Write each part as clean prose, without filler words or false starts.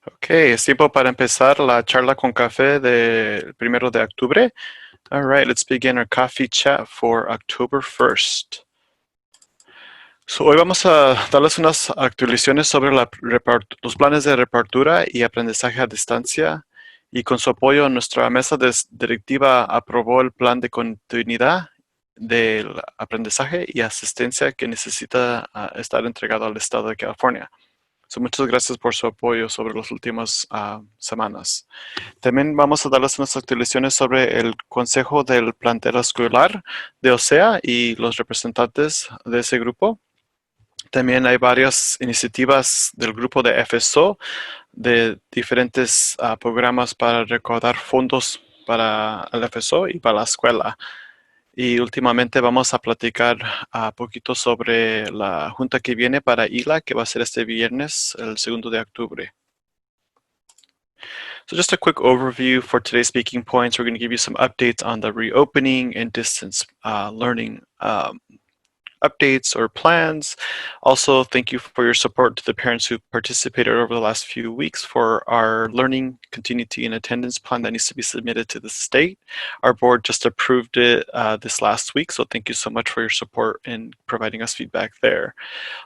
Ok, es tiempo para empezar la charla con café del 1 de octubre. All right, let's begin our coffee chat for October 1st. So, hoy vamos a darles unas actualizaciones sobre los planes de reapertura y aprendizaje a distancia. Y con su apoyo, nuestra mesa directiva aprobó el plan de continuidad del aprendizaje y asistencia que necesita estar entregado al estado de California. So, muchas gracias por su apoyo sobre las últimas semanas. También vamos a darles unas actualizaciones sobre el consejo del plantel escolar de OCEAA y los representantes de ese grupo. También hay varias iniciativas del grupo de FSO de diferentes programas para recaudar fondos para el FSO y para la escuela. Y últimamente vamos a platicar un poquito sobre la junta que viene para ILA, que va a ser este viernes, el 2 de octubre. So just a quick overview for today's speaking points. We're going to give you some updates on the reopening and distance learning updates or plans. Also, thank you for your support to the parents who participated over the last few weeks for our learning continuity and attendance plan that needs to be submitted to the state. Our board just approved it this last week, so thank you so much for your support in providing us feedback there.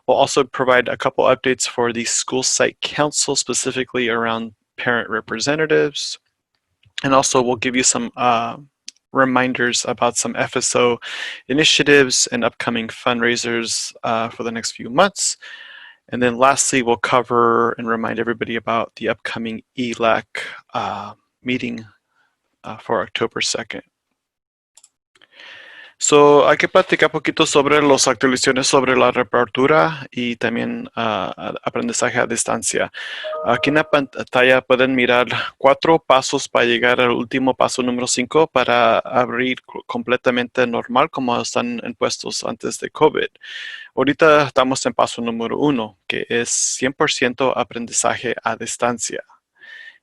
We'll also provide a couple updates for the school site council, specifically around parent representatives. And also we'll give you some reminders about some FSO initiatives and upcoming fundraisers for the next few months. And then lastly, we'll cover and remind everybody about the upcoming ELAC meeting for October 2nd. So, hay que platicar un poquito sobre las actualizaciones sobre la reapertura y también aprendizaje a distancia. Aquí en la pantalla pueden mirar 4 pasos para llegar al último paso número 5 para abrir completamente normal como están impuestos antes de COVID. Ahorita estamos en paso número 1, que es 100% aprendizaje a distancia.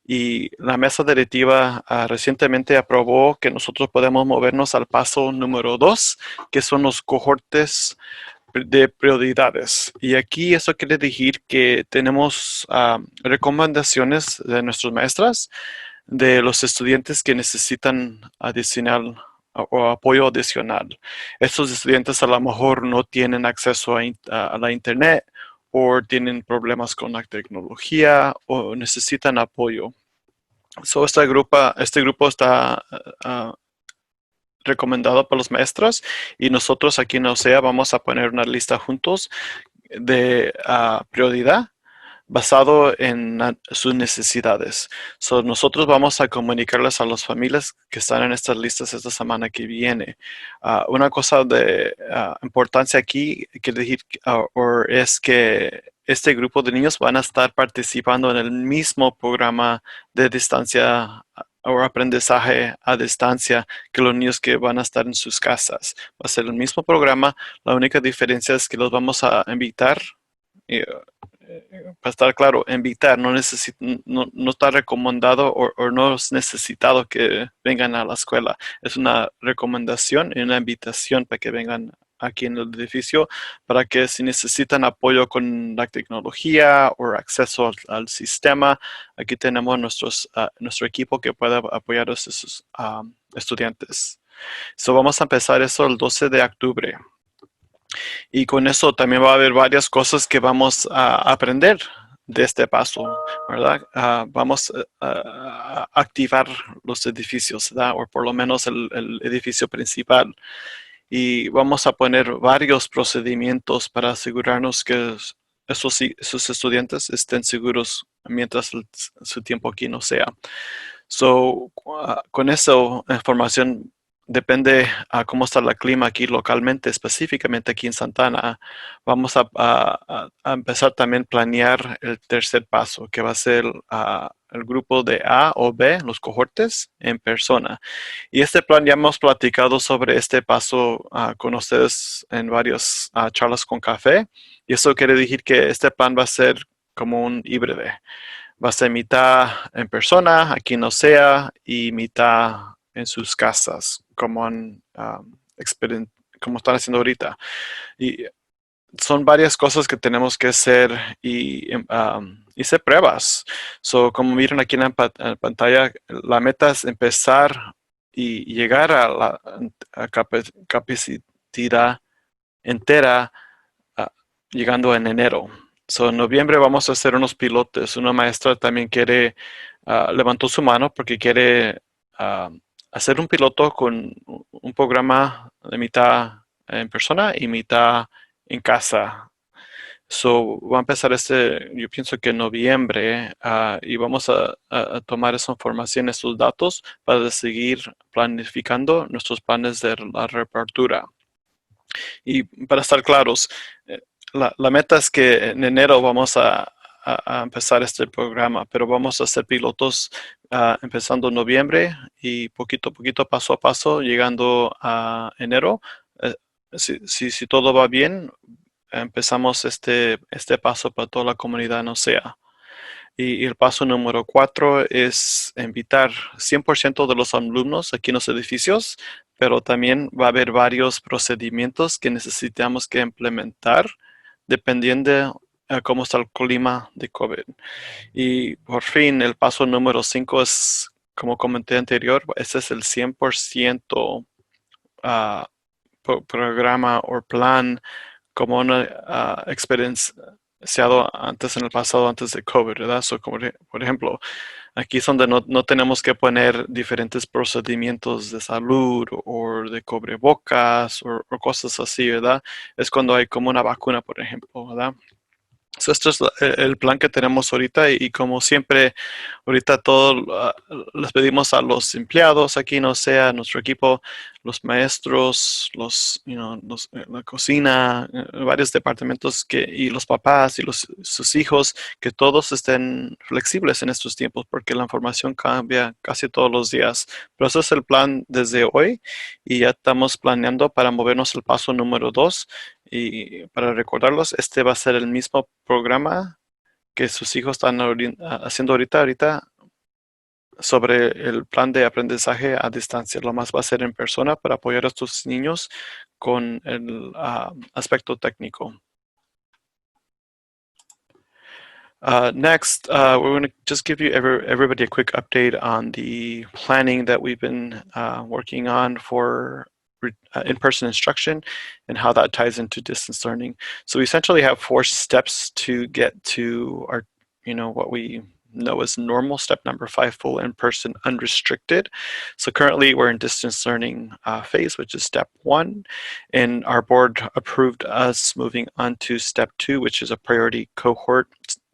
Y la mesa directiva recientemente aprobó que nosotros podemos movernos al paso número 2, que son los cohortes de prioridades. Y aquí eso quiere decir que tenemos recomendaciones de nuestras maestras de los estudiantes que necesitan adicional o apoyo adicional. Estos estudiantes a lo mejor no tienen acceso a la internet o tienen problemas con la tecnología o necesitan apoyo. So, este grupo está recomendado por los maestros y nosotros aquí en OCEAA vamos a poner una lista juntos de prioridad basado en sus necesidades. So, nosotros vamos a comunicarles a las familias que están en estas listas esta semana que viene. Una cosa de importancia aquí quiere decir, es que este grupo de niños van a estar participando en el mismo programa de distancia o aprendizaje a distancia que los niños que van a estar en sus casas. Va a ser el mismo programa, la única diferencia es que los vamos a invitar para estar claro, invitar, no está recomendado o no es necesitado que vengan a la escuela. Es una recomendación y una invitación para que vengan aquí en el edificio para que si necesitan apoyo con la tecnología o acceso al sistema, aquí tenemos nuestro equipo que puede apoyar a esos estudiantes. So, vamos a empezar eso el 12 de octubre. Y con eso también va a haber varias cosas que vamos a aprender de este paso, ¿verdad? Vamos a activar los edificios, ¿verdad? O por lo menos el edificio principal. Y vamos a poner varios procedimientos para asegurarnos que esos estudiantes estén seguros mientras su tiempo aquí no sea. So, con esa información depende a cómo está el clima aquí localmente, específicamente aquí en Santana. Vamos a empezar también a planear el tercer paso, que va a ser el grupo de A o B, los cohortes, en persona. Y este plan ya hemos platicado sobre este paso con ustedes en varias charlas con café. Y eso quiere decir que este plan va a ser como un híbrido. Va a ser mitad en persona, aquí en OCEAA, y mitad en sus casas, como están haciendo ahorita. Y son varias cosas que tenemos que hacer y hacer pruebas. So, como miran aquí en la pantalla, la meta es empezar y llegar a la capacidad entera ah, llegando en enero. So, en noviembre vamos a hacer unos pilotos. Una maestra también levantó su mano porque quiere ah, hacer un piloto con un programa de mitad en persona y mitad en casa. So, va a empezar yo pienso que en noviembre, y vamos a tomar esa información, esos datos, para seguir planificando nuestros planes de la reapertura. Y para estar claros, eh, la meta es que en enero vamos a empezar este programa, pero vamos a hacer pilotos empezando en noviembre y poquito a poquito, paso a paso, llegando a enero. Eh, si todo va bien, empezamos este paso para toda la comunidad en OCEAA. Y el paso número 4 es invitar 100% de los alumnos aquí en los edificios, pero también va a haber varios procedimientos que necesitamos que implementar dependiendo de cómo está el clima de COVID. Y por fin, el paso número 5 es, como comenté anterior, este es el 100% uh, programa o plan como una experienciado antes en el pasado, antes de COVID, ¿verdad? So, como por ejemplo, aquí es donde no tenemos que poner diferentes procedimientos de salud o de cubrebocas o cosas así, ¿verdad? Es cuando hay como una vacuna, por ejemplo, ¿verdad? So, esto es el plan que tenemos ahorita y como siempre, ahorita les pedimos a los empleados aquí, no sea nuestro equipo, los maestros, la cocina, varios departamentos y los papás y sus hijos, que todos estén flexibles en estos tiempos porque la información cambia casi todos los días. Pero ese es el plan desde hoy y ya estamos planeando para movernos al paso número 2 y para recordarlos, este va a ser el mismo programa que sus hijos están haciendo ahorita sobre el plan de aprendizaje a distancia. Lo más va a ser en persona para apoyar a estos niños con el aspecto técnico. Next, we're going to just give you everybody a quick update on the planning that we've been working on for in-person instruction and how that ties into distance learning. So we essentially have 4 steps to get to our, what we know as normal. Step number 5, full in-person unrestricted. So currently we're in distance learning phase, which is step 1, and our board approved us moving on to step 2, which is a priority cohort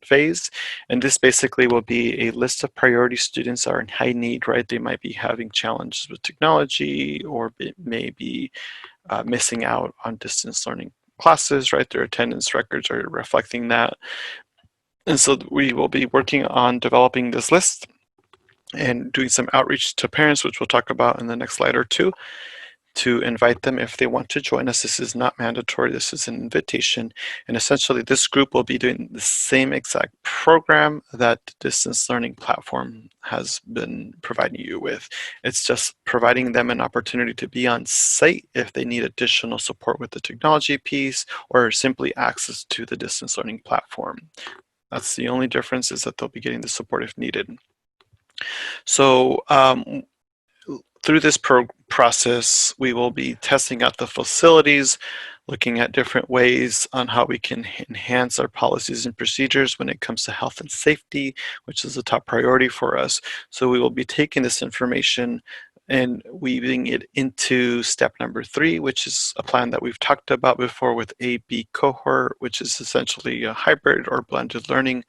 phase. And this basically will be a list of priority students that are in high need, right? They might be having challenges with technology or may be missing out on distance learning classes, right? Their attendance records are reflecting that. And so we will be working on developing this list and doing some outreach to parents, which we'll talk about in the next slide or two, to invite them if they want to join us. This is not mandatory. This is an invitation. And essentially, this group will be doing the same exact program that the distance learning platform has been providing you with. It's just providing them an opportunity to be on site if they need additional support with the technology piece or simply access to the distance learning platform. That's the only difference, is that they'll be getting the support if needed. So through this process, we will be testing out the facilities, looking at different ways on how we can enhance our policies and procedures when it comes to health and safety, which is a top priority for us. So we will be taking this information and weaving it into step number 3, which is a plan that we've talked about before with AB Cohort, which is essentially a hybrid or blended learning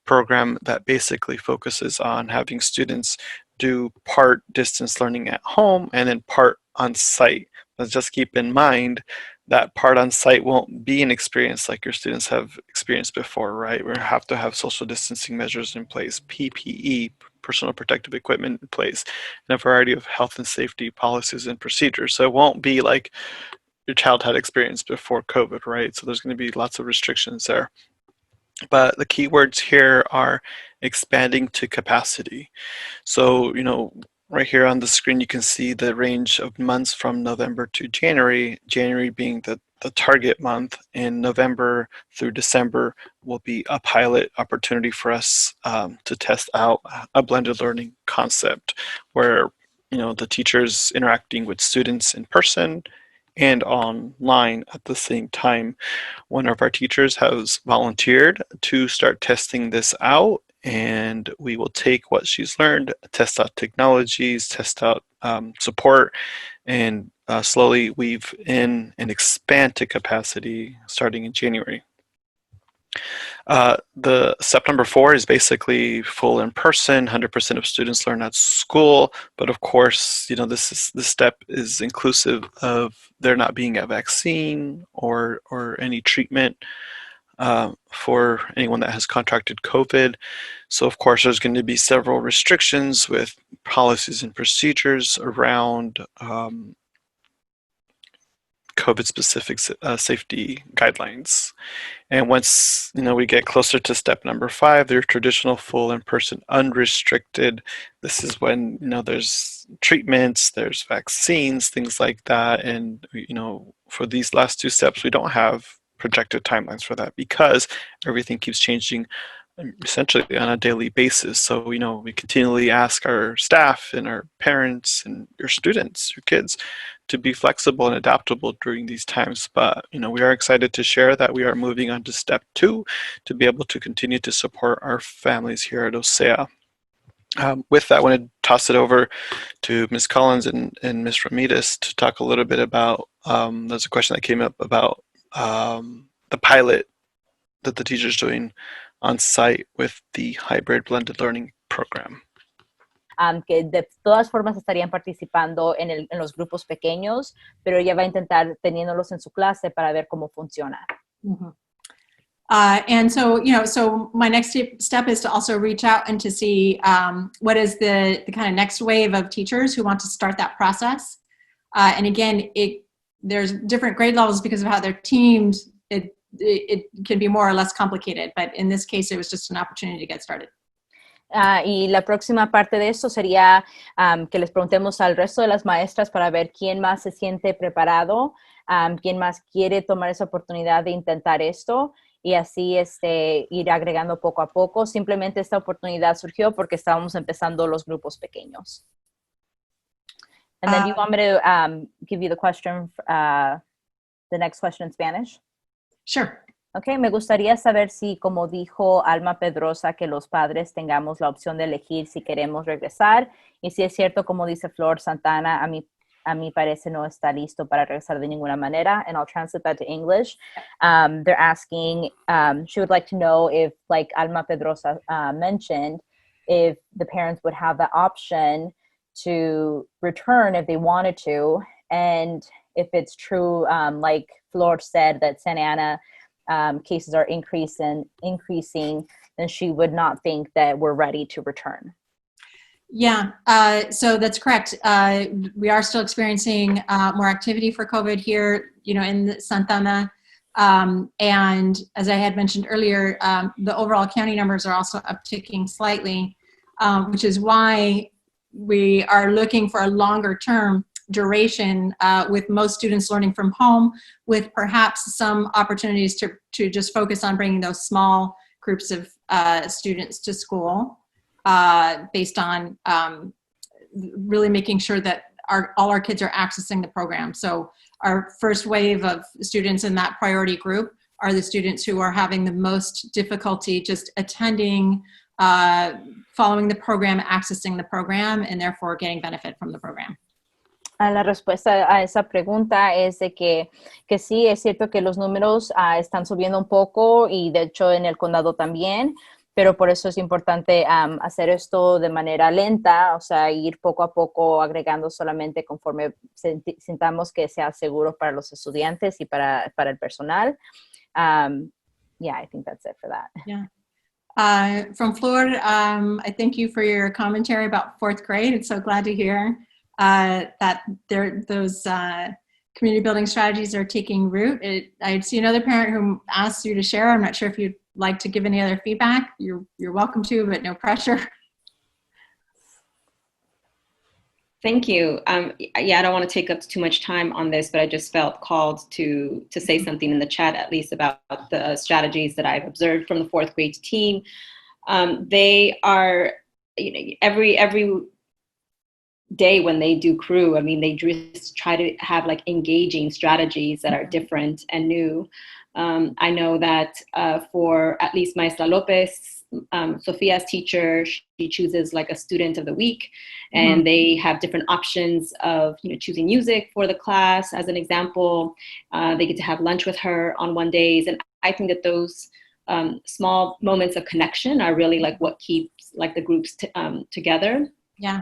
program that basically focuses on having students do part distance learning at home and then part on site. But just keep in mind that part on site won't be an experience like your students have experienced before, right? We have to have social distancing measures in place, PPE, personal protective equipment in place, and a variety of health and safety policies and procedures. So it won't be like your child had experienced before COVID, right? So there's going to be lots of restrictions there. But the keywords here are expanding to capacity. So, right here on the screen, you can see the range of months from November to January, January being the the target month in November through December will be a pilot opportunity for us to test out a blended learning concept where the teachers interacting with students in person and online at the same time. One of our teachers has volunteered to start testing this out, and we will take what she's learned, test out technologies, test out support, and slowly weave in and expand to capacity starting in January. The step number 4 is basically full in person. 100% of students learn at school, but of course, this step is inclusive of there not being a vaccine or any treatment for anyone that has contracted COVID. So of course, there's going to be several restrictions with policies and procedures around COVID-specific safety guidelines. And once we get closer to step number 5, their traditional full in-person unrestricted. This is when there's treatments, there's vaccines, things like that. And for these last 2 steps, we don't have projected timelines for that because everything keeps changing essentially on a daily basis. So we continually ask our staff and our parents and your students, your kids, to be flexible and adaptable during these times. But we are excited to share that we are moving on to step 2 to be able to continue to support our families here at OCEAA. With that, I want to toss it over to Ms. Collins and Ms. Ramirez to talk a little bit about, there's a question that came up about the pilot that the teacher's doing on site with the hybrid blended learning program. Que de todas formas estarían participando en los grupos pequeños, pero ella va a intentar teniéndolos en su clase para ver cómo funciona. Mm-hmm. And so, so my next step is to also reach out and to see what is the kind of next wave of teachers who want to start that process. And again, there's different grade levels because of how they're teamed. It can be more or less complicated, but in this case, it was just an opportunity to get started. Y la próxima parte de eso sería que les preguntemos al resto de las maestras para ver quién más se siente preparado, quién más quiere tomar esa oportunidad de intentar esto y así ir agregando poco a poco. Simplemente esta oportunidad surgió porque estábamos empezando los grupos pequeños. And then you want me to give you the question, the next question in Spanish? Sure. Okay, me gustaría saber si, como dijo Alma Pedrosa, que los padres tengamos la opción de elegir si queremos regresar. Y si es cierto, como dice Flor Santana, a mí parece no está listo para regresar de ninguna manera. And I'll translate that to English. They're asking, she would like to know if, like Alma Pedrosa mentioned, if the parents would have the option to return if they wanted to. And if it's true, like Flor said, that Santa Ana cases are increasing, then she would not think that we're ready to return. Yeah, so that's correct. We are still experiencing more activity for COVID here, in Santa Ana. And as I had mentioned earlier, the overall county numbers are also upticking slightly, which is why we are looking for a longer term duration with most students learning from home, with perhaps some opportunities to just focus on bringing those small groups of students to school based on really making sure that all our kids are accessing the program. So our first wave of students in that priority group are the students who are having the most difficulty just attending, following the program, accessing the program, and therefore getting benefit from the program. La respuesta a esa pregunta es de que sí, es cierto que los números están subiendo un poco y de hecho en el condado también, pero por eso es importante hacer esto de manera lenta, o sea, ir poco a poco agregando solamente conforme sintamos que sea seguro para los estudiantes y para el personal. Yeah, I think that's it for that. Yeah. From Flor, I thank you for your commentary about 4th grade. It's so glad to hear that those community building strategies are taking root. I see another parent who asked you to share. I'm not sure if you'd like to give any other feedback. You're welcome to, but no pressure. Thank you. Yeah, I don't want to take up too much time on this, but I just felt called to say something in the chat, at least about the strategies that I've observed from the fourth grade team. They are, every day when they do crew, I mean, they just try to have like engaging strategies that are different and new. I know that for at least Maestra Lopez, Sophia's teacher, she chooses like a student of the week, and they have different options of choosing music for the class. As an example, they get to have lunch with her on one days, and I think that those small moments of connection are really like what keeps like the groups together. Yeah.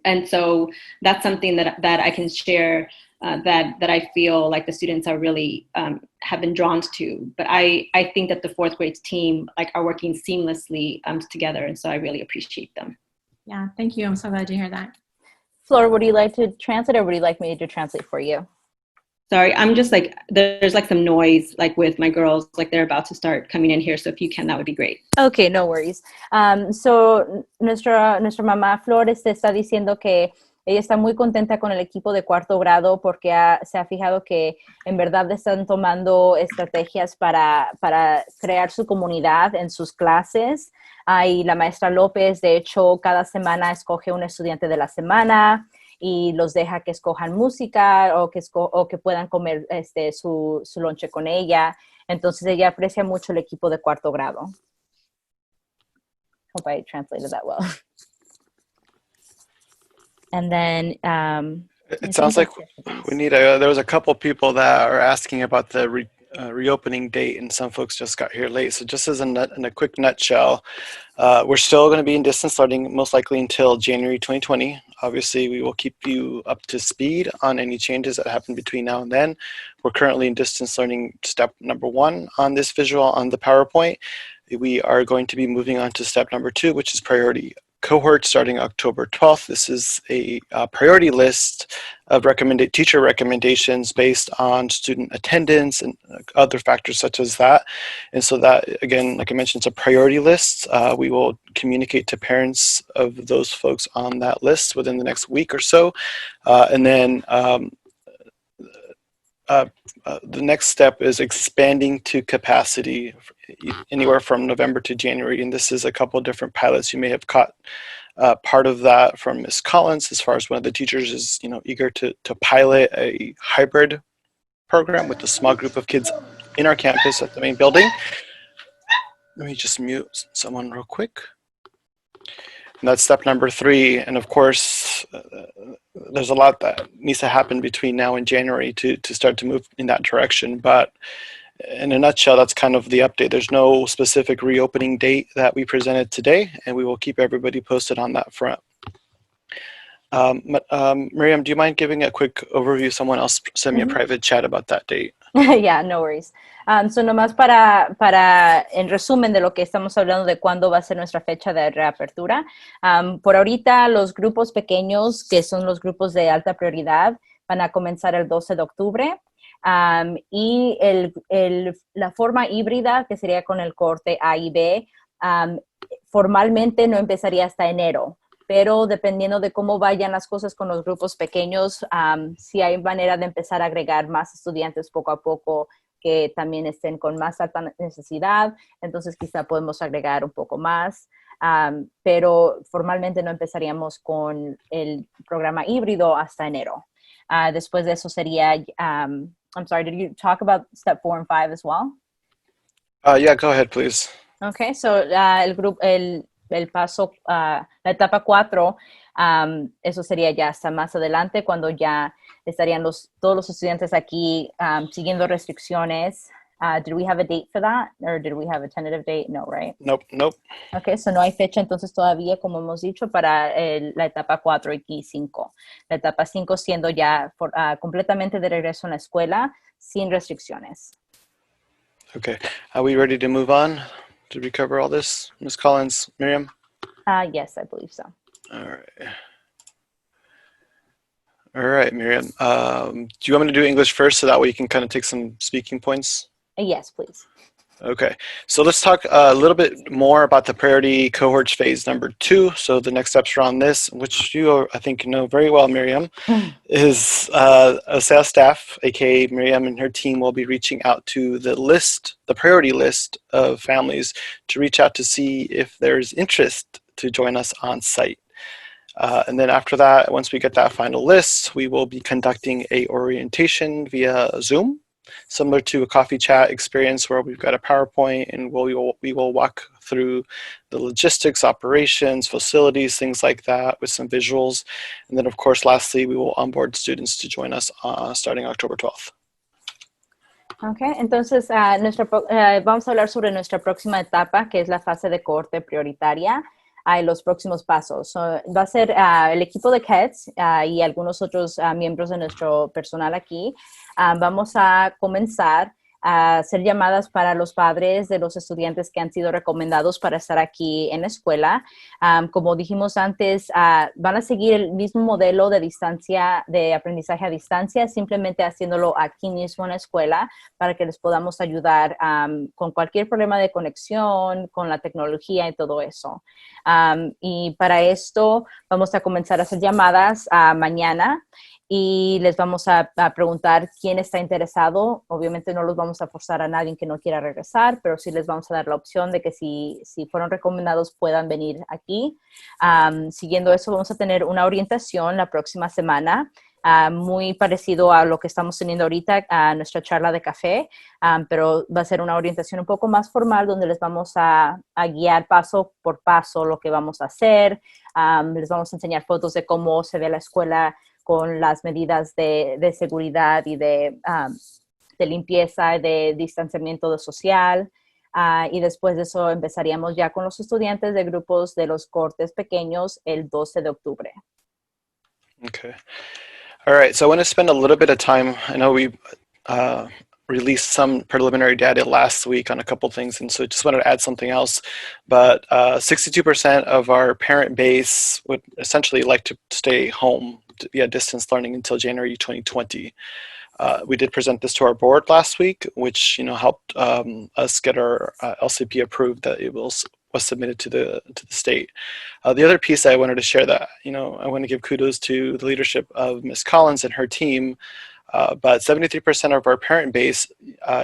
And so that's something that I can share that I feel like the students are really have been drawn to. But I think that the fourth grade team like are working seamlessly together, and so I really appreciate them. Yeah, thank you. I'm so glad to hear that. Flor, would you like to translate, or would you like me to translate for you? Sorry, I'm just like, there's like some noise like with my girls, like they're about to start coming in here. So if you can, that would be great. Okay, no worries. So nuestra mamá Flores está diciendo que ella está muy contenta con el equipo de cuarto grado porque se ha fijado que en verdad están tomando estrategias para crear su comunidad en sus clases. Y la maestra López, de hecho, cada semana escoge un estudiante de la semana y los deja que escojan música o que puedan comer su lonche con ella. Entonces ella aprecia mucho el equipo de cuarto grado. Hope I translated that well. And then it sounds like we need there was a couple people that are asking about the reopening date, and some folks just got here late. So just as in a quick nutshell, we're still going to be in distance learning most likely until January 2020. Obviously, we will keep you up to speed on any changes that happen between now and then. We're currently in distance learning step number 1 on this visual on the PowerPoint. We are going to be moving on to step number 2, which is priority cohort starting October 12th. This is a priority list of teacher recommendations based on student attendance and other factors such as that. And so that, again, like I mentioned, it's a priority list. We will communicate to parents of those folks on that list within the next week or so. And then the next step is expanding to capacity anywhere from November to January. And this is a couple of different pilots. You may have caught part of that from Ms. Collins, as far as one of the teachers is eager to pilot a hybrid program with a small group of kids in our campus at the main building. Let me just mute someone real quick. And that's step number 3. And of course, there's a lot that needs to happen between now and January to start to move in that direction. But in a nutshell, that's kind of the update. There's no specific reopening date that we presented today, and we will keep everybody posted on that front. Miriam, do you mind giving a quick overview? Someone else sent me a private chat about that date. Yeah, no worries. So nomás para en resumen de lo que estamos hablando de cuándo va a ser nuestra fecha de reapertura. Por ahorita los grupos pequeños, que son los grupos de alta prioridad, van a comenzar el 12 de octubre. Y la forma híbrida, que sería con el corte A y B, formalmente no empezaría hasta enero. Pero dependiendo de cómo vayan las cosas con los grupos pequeños, si hay manera de empezar a agregar más estudiantes poco a poco que también estén con más alta necesidad, entonces quizá podemos agregar un poco más, pero formalmente no empezaríamos con el programa híbrido hasta enero. Después de eso sería, I'm sorry, did you talk about step 4 and 5 as well? Yeah, go ahead, please. Okay, so el paso, la etapa 4, eso sería ya hasta más adelante, cuando ya estarían todos los estudiantes aquí siguiendo restricciones. Did we have a date for that? Or did we have a tentative date? No, right? Nope. Okay, so no hay fecha entonces todavía, como hemos dicho, para la etapa 4 y 5. La etapa 5 siendo ya completamente de regreso en la escuela, sin restricciones. Okay, are we ready to move on? Did we cover all this, Ms. Collins, Miriam? Yes, I believe so. All right, Miriam. Do you want me to do English first so that way you can kind of take some speaking points? Yes, please. Okay, so let's talk a little bit more about the priority cohorts phase number 2. So the next steps around this, which you, I think, know very well, Miriam, is OCEAA staff, aka Miriam and her team, will be reaching out to the priority list of families to reach out to see if there's interest to join us on site. And then after that, once we get that final list, we will be conducting a orientation via Zoom, similar to a coffee chat experience where we've got a PowerPoint and we will walk through the logistics, operations, facilities, things like that with some visuals. And then of course, lastly, we will onboard students to join us starting October 12th. Okay, entonces vamos a hablar sobre nuestra próxima etapa, que es la fase de cohorte prioritaria. Los próximos pasos. Va a ser el equipo de CATS y algunos otros miembros de nuestro personal aquí. Vamos a comenzar a hacer llamadas para los padres de los estudiantes que han sido recomendados para estar aquí en la escuela. Como dijimos antes, van a seguir el mismo modelo de aprendizaje a distancia, simplemente haciéndolo aquí mismo en la escuela para que les podamos ayudar con cualquier problema de conexión, con la tecnología y todo eso. Y para esto vamos a comenzar a hacer llamadas mañana y les vamos a preguntar quién está interesado. Obviamente no los vamos a forzar a nadie que no quiera regresar, pero sí les vamos a dar la opción de que si fueron recomendados puedan venir aquí. Siguiendo eso, vamos a tener una orientación la próxima semana, muy parecido a lo que estamos teniendo ahorita, a nuestra charla de café, pero va a ser una orientación un poco más formal donde les vamos a guiar paso por paso lo que vamos a hacer. Les vamos a enseñar fotos de cómo se ve la escuela con las medidas de seguridad y de limpieza y de distanciamiento social. Y después de eso empezaríamos ya con los estudiantes de grupos de los cohortes pequeños el 12 de octubre. Okay. All right, so I want to spend a little bit of time. I know we released some preliminary data last week on a couple things, and so just wanted to add something else. But 62% of our parent base would essentially like to stay home via distance learning until January 2020. We did present this to our board last week, which helped us get our LCP approved that it was submitted to the state. The other piece I wanted to share that I want to give kudos to the leadership of Ms. Collins and her team. But 73% of our parent base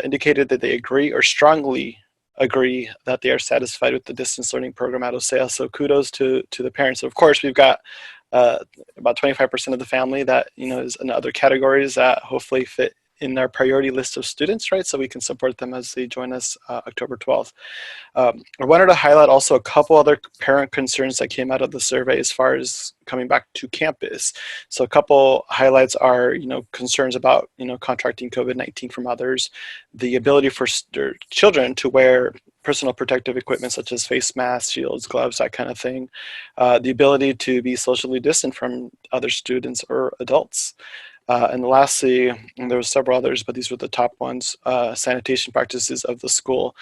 indicated that they agree or strongly agree that they are satisfied with the distance learning program at OCEAA. So kudos to the parents. Of course, we've got about 25% of the family that is in other categories that hopefully fit in our priority list of students, right? So we can support them as they join us October 12th. I wanted to highlight also a couple other parent concerns that came out of the survey as far as coming back to campus. So a couple highlights are, concerns about, contracting COVID-19 from others, the ability for children to wear personal protective equipment such as face masks, shields, gloves, that kind of thing, the ability to be socially distant from other students or adults. And lastly, and there were several others, but these were the top ones, sanitation practices of the school.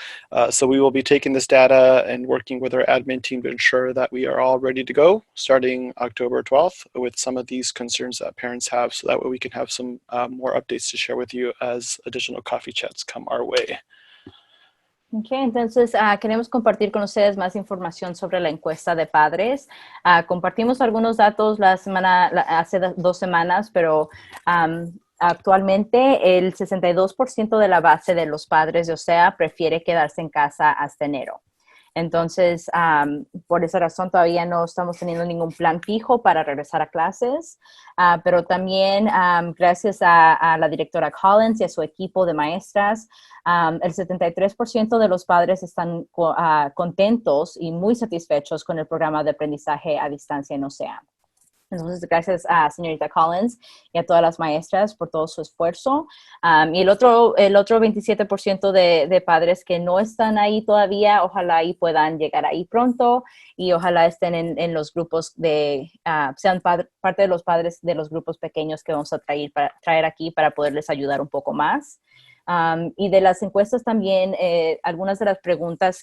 So we will be taking this data and working with our admin team to ensure that we are all ready to go starting October 12th with some of these concerns that parents have, so that way we can have some more updates to share with you as additional coffee chats come our way. Okay, entonces queremos compartir con ustedes más información sobre la encuesta de padres. Compartimos algunos datos hace 2 semanas, pero actualmente el 62% de la base de los padres de OCEAA prefiere quedarse en casa hasta enero. Entonces, por esa razón todavía no estamos teniendo ningún plan fijo para regresar a clases, pero también gracias a la directora Collins y a su equipo de maestras, el 73% de los padres están contentos y muy satisfechos con el programa de aprendizaje a distancia en OCEAA. Entonces, gracias a señorita Collins y a todas las maestras por todo su esfuerzo. Y el otro 27% de padres que no están ahí todavía, ojalá y puedan llegar ahí pronto y ojalá estén en los grupos sean parte de los padres de los grupos pequeños que vamos a traer aquí para poderles ayudar un poco más. Y de las encuestas también, algunas de las preguntas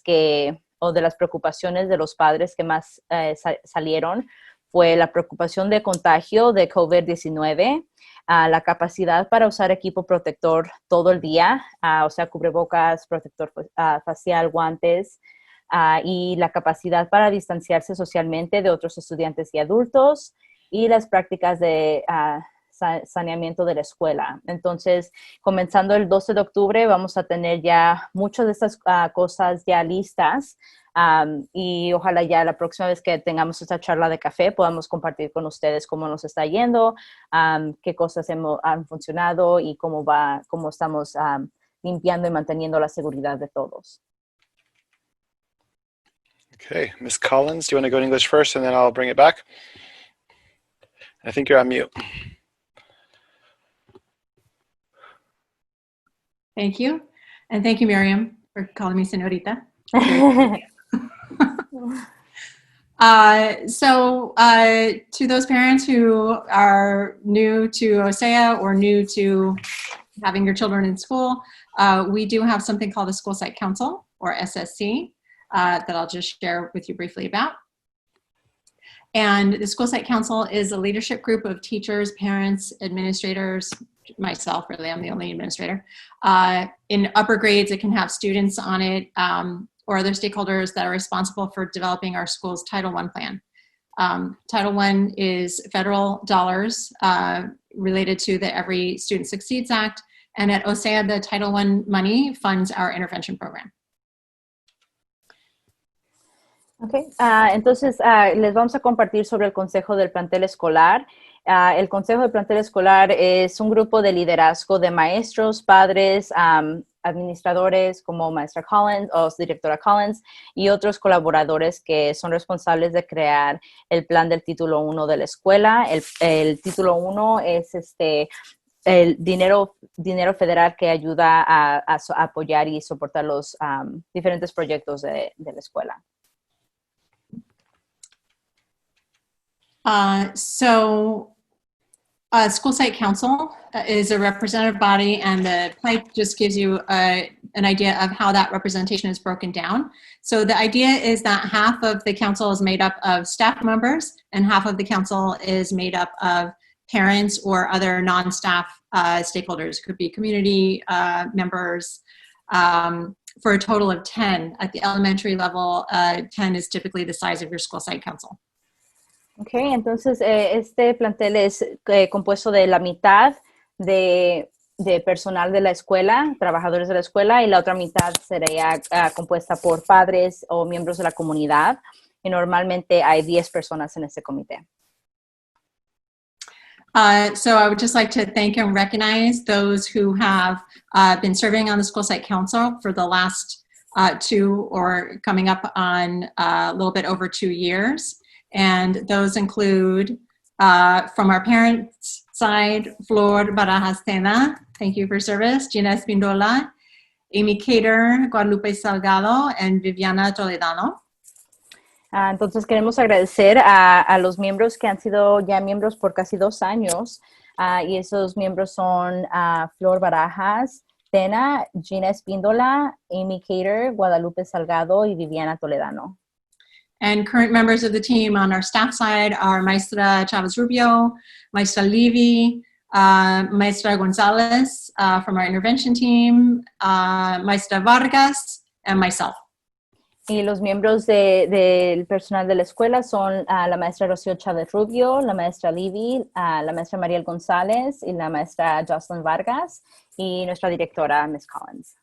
o de las preocupaciones de los padres que más salieron fue la preocupación de contagio de COVID-19, la capacidad para usar equipo protector todo el día, o sea, cubrebocas, protector facial, guantes, y la capacidad para distanciarse socialmente de otros estudiantes y adultos, y las prácticas de saneamiento de la escuela. Entonces, comenzando el 12 de octubre, vamos a tener ya muchas de estas cosas ya listas. Y ojalá ya la próxima vez que tengamos esta charla de café podamos compartir con ustedes cómo nos está yendo, qué cosas han funcionado y cómo estamos limpiando y manteniendo la seguridad de todos. Okay, Ms. Collins, do you want to go in English first and then I'll bring it back? I think you're on mute. Thank you. And thank you, Miriam, for calling me señorita. To those parents who are new to OCEAA or new to having your children in school, we do have something called a School Site Council, or SSC, that I'll just share with you briefly about. And the School Site Council is a leadership group of teachers, parents, administrators, myself, really, I'm the only administrator. In upper grades, it can have students on it, or other stakeholders that are responsible for developing our school's Title I plan. Title I is federal dollars related to the Every Student Succeeds Act, and at OCEAA, the Title I money funds our intervention program. Okay. Entonces, les vamos a compartir sobre el Consejo del Plantel Escolar. El Consejo del Plantel Escolar es un grupo de liderazgo de maestros, padres, administradores como maestra Collins o directora Collins y otros colaboradores que son responsables de crear el plan del título 1 de la escuela. El título 1 es el dinero federal que ayuda a apoyar y soportar los diferentes proyectos de la escuela. School Site Council is a representative body, and the pipe just gives you an idea of how that representation is broken down. So the idea is that half of the council is made up of staff members, and half of the council is made up of parents or other non-staff stakeholders. It could be community members, for a total of 10. At the elementary level, 10 is typically the size of your School Site Council. Okay, entonces este plantel es compuesto de la mitad de personal de la escuela, trabajadores de la escuela, y la otra mitad sería compuesta por padres o miembros de la comunidad. Y normalmente hay 10 personas en este comité. So I would just like to thank and recognize those who have been serving on the School Site Council for the last 2 or coming up on a little bit over 2 years. And those include, from our parents' side, Flor Barajas Tena, thank you for service, Gina Espindola, Amy Cater, Guadalupe Salgado, and Viviana Toledano. Entonces queremos agradecer a los miembros que han sido ya miembros por casi 2 años, y esos miembros son Flor Barajas Tena, Gina Espíndola, Amy Cater, Guadalupe Salgado, y Viviana Toledano. And current members of the team on our staff side are Maestra Chavez Rubio, Maestra Levy, Maestra Gonzalez from our intervention team, Maestra Vargas, and myself. Y los miembros del personal de la escuela son la maestra Rocío Chávez Rubio, la maestra Levy, la maestra Mariel González y la maestra Jocelyn Vargas y nuestra directora, Ms. Collins.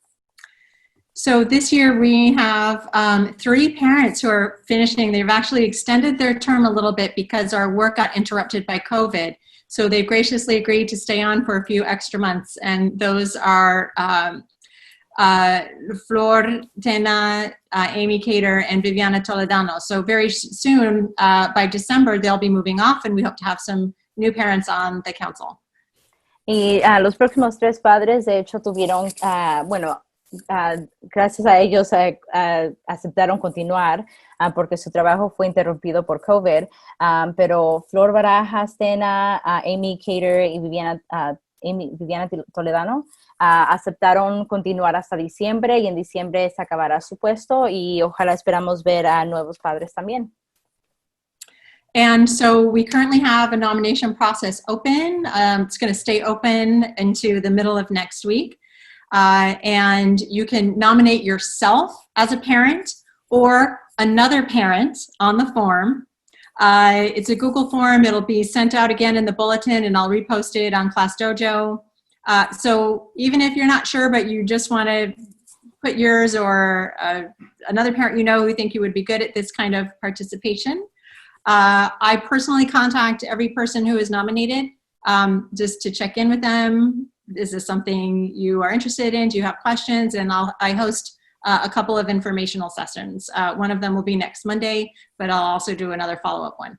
So this year we have 3 parents who are finishing. They've actually extended their term a little bit because our work got interrupted by COVID. So they graciously agreed to stay on for a few extra months. And those are Flor Tena, Amy Cater, and Viviana Toledano. So very soon, by December, they'll be moving off, and we hope to have some new parents on the council. Y los próximos 3 padres, de hecho, tuvieron, gracias a ellos aceptaron continuar porque su trabajo fue interrumpido por COVID, pero Flor Barajas Tena, Amy Cater y Viviana Toledano aceptaron continuar hasta diciembre, y en diciembre se acabará su puesto, y ojalá esperamos ver a nuevos padres también. And so we currently have a nomination process open. It's going to stay open into the middle of next week. And you can nominate yourself as a parent or another parent on the form. It's a Google form. It'll be sent out again in the bulletin, and I'll repost it on Class Dojo. So even if you're not sure, but you just want to put yours or another parent you know who think you would be good at this kind of participation, I personally contact every person who is nominated just to check in with them. Is this something you are interested in? Do you have questions? And I host a couple of informational sessions. One of them will be next Monday, but I'll also do another follow-up one.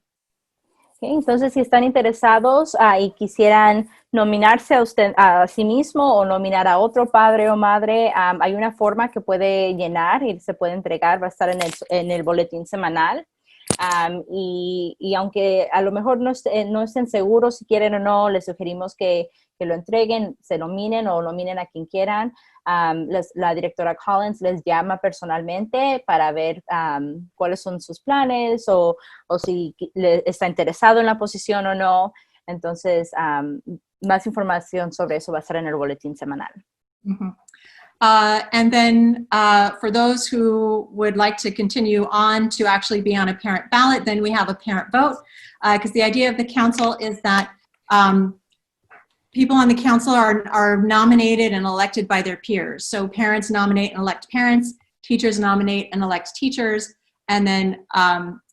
Okay, entonces, si están interesados y quisieran nominarse a sí mismo o nominar a otro padre o madre, hay una forma que puede llenar y se puede entregar, va a estar en el boletín semanal. Y aunque a lo mejor no estén seguros si quieren o no, les sugerimos que lo entreguen, se nominen o nominen a quien quieran. La directora Collins les llama personalmente para ver cuáles son sus planes o si está interesado en la posición o no. Entonces, más información sobre eso va a estar en el boletín semanal. Mm-hmm. And then for those who would like to continue on to actually be on a parent ballot, then we have a parent vote, because the idea of the council is that people on the council are nominated and elected by their peers. So parents nominate and elect parents, teachers nominate and elect teachers, and then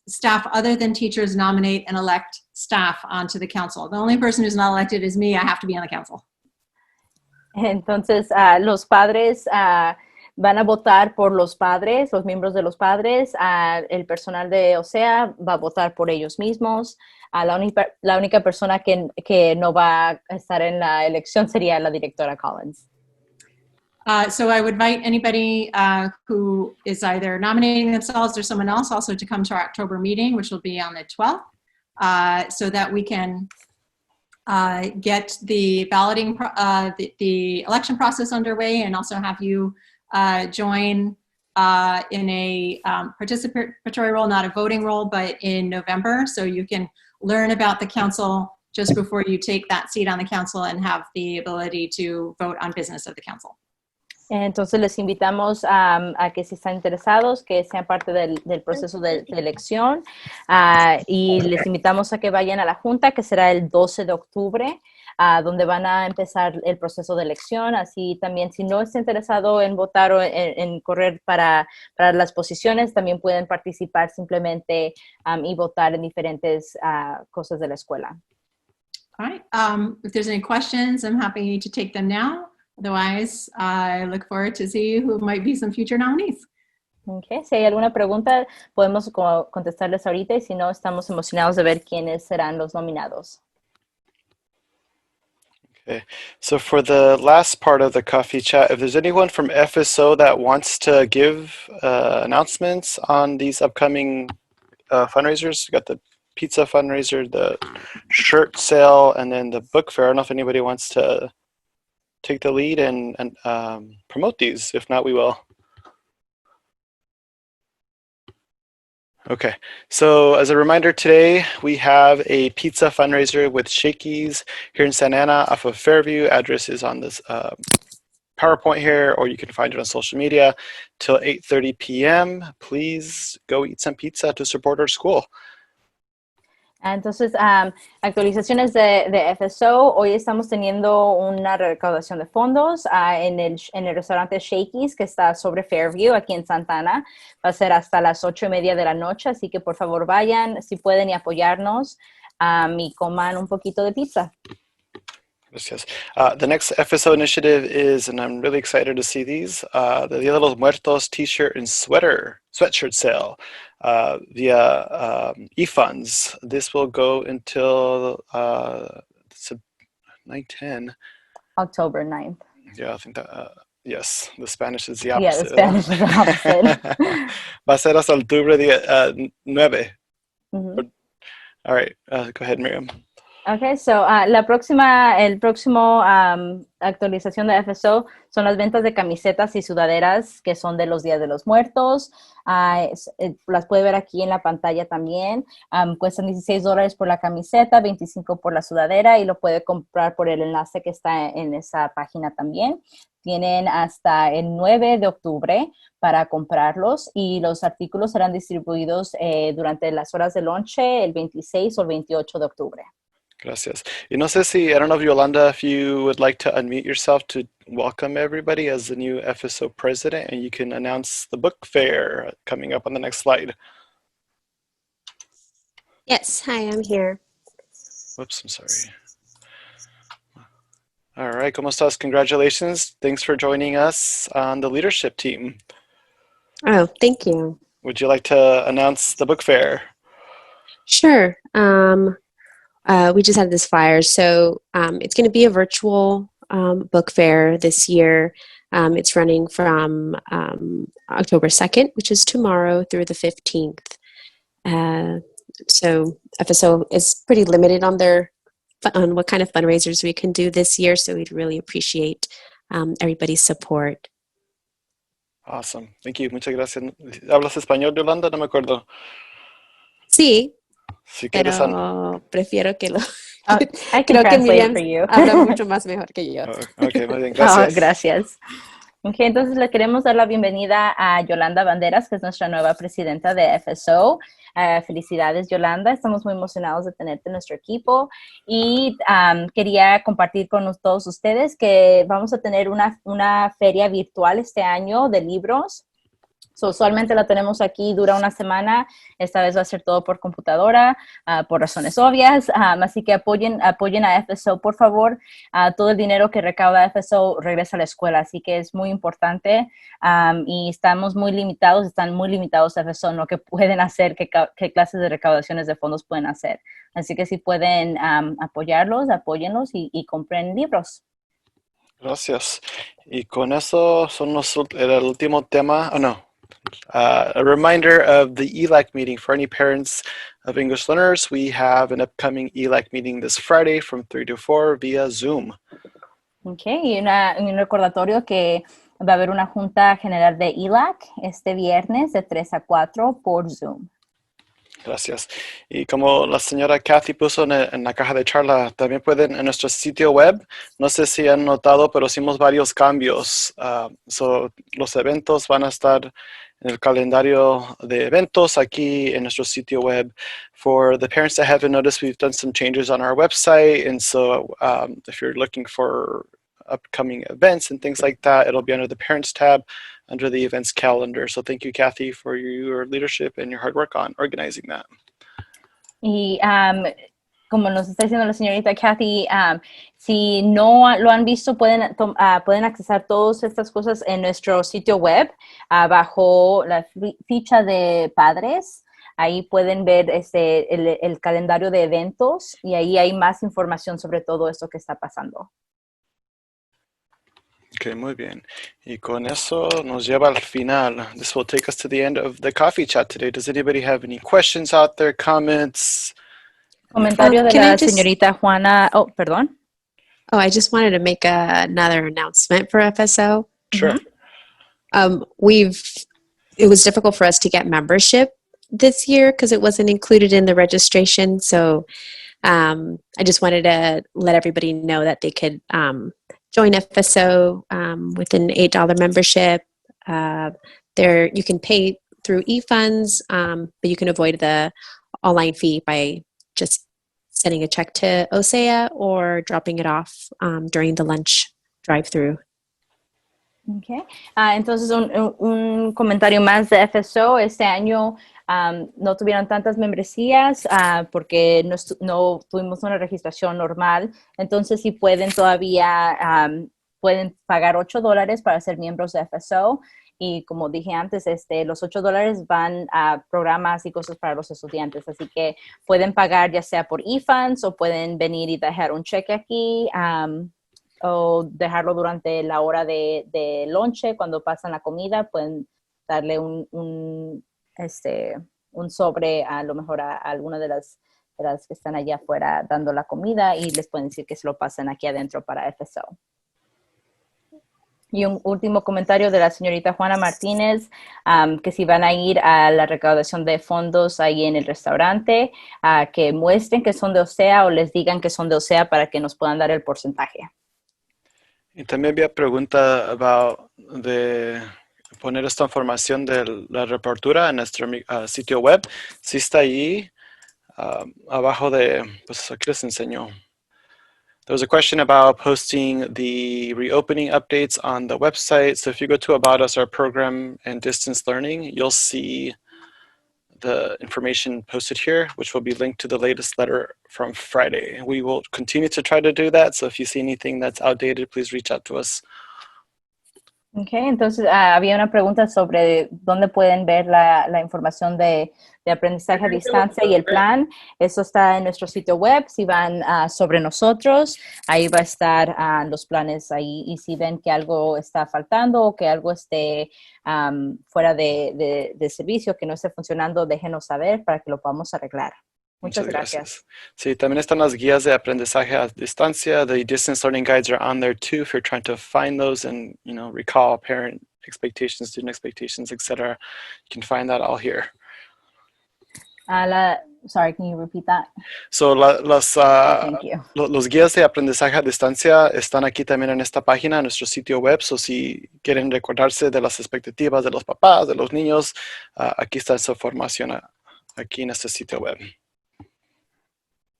staff other than teachers nominate and elect staff onto the council. The only person who's not elected is me. I have to be on the council. Entonces, los padres van a votar por los padres, los miembros de los padres. El personal de OCEAA va a votar por ellos mismos. La única persona que no va a estar en la elección sería la directora Collins. So I would invite anybody who is either nominating themselves or someone else also to come to our October meeting, which will be on the 12th, so that we can get the balloting, the election process underway, and also have you join in a participatory role, not a voting role, but in November, so you can learn about the council just before you take that seat on the council and have the ability to vote on business of the council. Entonces les invitamos a que si están interesados, que sean parte del proceso de elección, y les invitamos a que vayan a la junta, que será el 12 de octubre, donde van a empezar el proceso de elección. Así también, si no está interesado en votar o en correr para las posiciones, también pueden participar simplemente y votar en diferentes cosas de la escuela. All right. If there's any questions, I'm happy to take them now. Otherwise, I look forward to see who might be some future nominees. Okay. Si hay alguna pregunta, podemos contestarles ahorita, y si no, estamos emocionados de ver quiénes serán los nominados. Okay, so for the last part of the coffee chat, if there's anyone from FSO that wants to give announcements on these upcoming fundraisers, we got the pizza fundraiser, the shirt sale, and then the book fair. I don't know if anybody wants to take the lead and promote these. If not, we will. Okay, so as a reminder today, we have a pizza fundraiser with Shakey's here in Santa Ana off of Fairview. Address is on this PowerPoint here, or you can find it on social media till 8:30 p.m. Please go eat some pizza to support our school. Entonces, actualizaciones de FSO. Hoy estamos teniendo una recaudación de fondos en el restaurante Shakey's, que está sobre Fairview, aquí en Santa Ana. Va a ser hasta las 8:30 de la noche, así que por favor vayan, si pueden, y apoyarnos y coman un poquito de pizza. Yes. The next FSO initiative is, and I'm really excited to see these, the Dia de los Muertos t-shirt and sweatshirt sale via eFunds. This will go until 9/10. October 9th. Yeah, I think that, yes, the Spanish is the opposite. Yeah, the Spanish is the opposite. Va a ser hasta octubre 9. Mm-hmm. All right, go ahead, Miriam. Okay, so el próximo actualización de FSO son las ventas de camisetas y sudaderas que son de los Días de los Muertos. Las puede ver aquí en la pantalla también. Cuestan $16 por la camiseta, 25 por la sudadera y lo puede comprar por el enlace que está en esa página también. Tienen hasta el 9 de octubre para comprarlos y los artículos serán distribuidos durante las horas de lonche el 26 o el 28 de octubre. Gracias. Y no sé si, I don't know if Yolanda, if you would like to unmute yourself to welcome everybody as the new FSO president, and you can announce the book fair coming up on the next slide. Yes, hi, I'm here. Whoops, I'm sorry. All right, ¿cómo estás? Congratulations. Thanks for joining us on the leadership team. Oh, thank you. Would you like to announce the book fair? Sure. We just had this flyer. So it's going to be a virtual book fair this year. It's running from October 2nd, which is tomorrow, through the 15th. So FSO is pretty limited on what kind of fundraisers we can do this year. So we'd really appreciate everybody's support. Awesome. Thank you. Muchas gracias. ¿Hablas español, Yolanda? No me acuerdo. Sí, Si quieres, pero prefiero que lo... I can Creo que translate Miriam for you. habla mucho más mejor que yo. Ok, muy bien, gracias. Gracias. Okay, entonces le queremos dar la bienvenida a Yolanda Banderas, que es nuestra nueva presidenta de FSO. Felicidades, Yolanda. Estamos muy emocionados de tenerte en nuestro equipo y quería compartir con todos ustedes que vamos a tener una feria virtual este año de libros. Usualmente la tenemos aquí, dura una semana. Esta vez va a ser todo por computadora, por razones obvias. Así que apoyen a FSO, por favor. Todo el dinero que recauda FSO regresa a la escuela, así que es muy importante. Y están muy limitados FSO, ¿no? ¿Qué pueden hacer? ¿Qué clases de recaudaciones de fondos pueden hacer? Así que si pueden apoyarlos, apóyenlos y compren libros. Gracias. Y con eso era el último tema. Oh, no. A reminder of the ELAC meeting for any parents of English learners. We have an upcoming ELAC meeting this Friday from 3 to 4 via Zoom. Okay, y un recordatorio que va a haber una junta general de ELAC este viernes de 3 a 4 por Zoom. Gracias. Y como la señora Kathy puso en la caja de charla, también pueden en nuestro sitio web, no sé si han notado, pero hicimos varios cambios. Los eventos van a estar en el calendario de eventos aquí en nuestro sitio web. For the parents that haven't noticed, we've done some changes on our website. And so if you're looking for upcoming events and things like that, it'll be under the Parents tab, under the events calendar. So thank you, Kathy, for your leadership and your hard work on organizing that. Y como nos está diciendo la señorita Kathy, si no lo han visto, pueden accesar todas estas cosas en nuestro sitio web, bajo la ficha de padres. Ahí pueden ver el calendario de eventos y ahí hay más información sobre todo esto que está pasando. Okay, muy bien. Y con eso nos lleva al final. This will take us to the end of the coffee chat today. Does anybody have any questions out there, comments? Comentario de la señorita Juana. Oh, perdón. Oh, I just wanted to make another announcement for FSO. Sure. It was difficult for us to get membership this year because it wasn't included in the registration. So I just wanted to let everybody know that they could join FSO with an $8 membership. You can pay through eFunds, but you can avoid the online fee by just sending a check to OCEAA or dropping it off during the lunch drive-through. Okay. Entonces, un comentario más de FSO. Este año no tuvieron tantas membresías porque no tuvimos una registración normal. Entonces, si pueden todavía, pueden pagar $8 para ser miembros de FSO. Y como dije antes, los $8 van a programas y cosas para los estudiantes. Así que pueden pagar ya sea por eFunds o pueden venir y dejar un cheque aquí. O dejarlo durante la hora de lonche, cuando pasan la comida, pueden darle un sobre a lo mejor a alguna de las Las que están allá afuera dando la comida y les pueden decir que se lo pasen aquí adentro para FSO. Y un último comentario de la señorita Juana Martínez, que si van a ir a la recaudación de fondos ahí en el restaurante, que muestren que son de OCEAA o les digan que son de OCEAA para que nos puedan dar el porcentaje. Y también había pregunta de poner esta información de la reapertura en nuestro sitio web. Sí está ahí, abajo de, pues aquí les enseño. There was a question about posting the reopening updates on the website. So if you go to About Us, our program and distance learning, you'll see the information posted here, which will be linked to the latest letter from Friday. We will continue to try to do that. So if you see anything that's outdated, please reach out to us. Ok, entonces había una pregunta sobre dónde pueden ver la información de aprendizaje a distancia y el plan. Eso está en nuestro sitio web. Si van sobre nosotros, ahí va a estar los planes ahí. Y si ven que algo está faltando o que algo esté fuera de servicio, que no esté funcionando, déjenos saber para que lo podamos arreglar. Muchas gracias. Sí, también están las guías de aprendizaje a distancia. The distance learning guides are on there too if you're trying to find those and, you know, recall parent expectations, student expectations, etc. You can find that all here. Sorry, can you repeat that? So Thank you. los guías de aprendizaje a distancia están aquí también en esta página, en nuestro sitio web. So si quieren recordarse de las expectativas de los papás, de los niños, aquí está esa información aquí en este sitio web.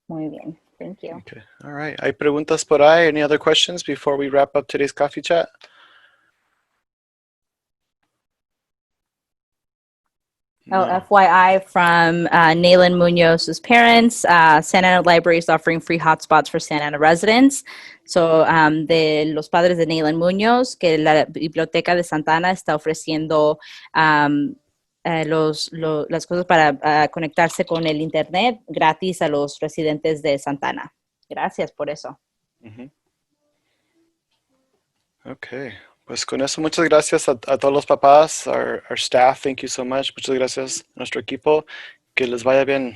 Muy bien. Thank you. Okay. All right. ¿Hay preguntas por ahí? Any other questions before we wrap up today's coffee chat? Oh, FYI from Nayland Munoz's parents, Santa Ana Library is offering free hotspots for Santa Ana residents. So, de los padres de Nayland Munoz, que la biblioteca de Santa Ana está ofreciendo las cosas para conectarse con el internet gratis a los residentes de Santa Ana. Gracias por eso. Okay. Pues con eso, muchas gracias a todos los papás, our staff, thank you so much. Muchas gracias a nuestro equipo. Que les vaya bien.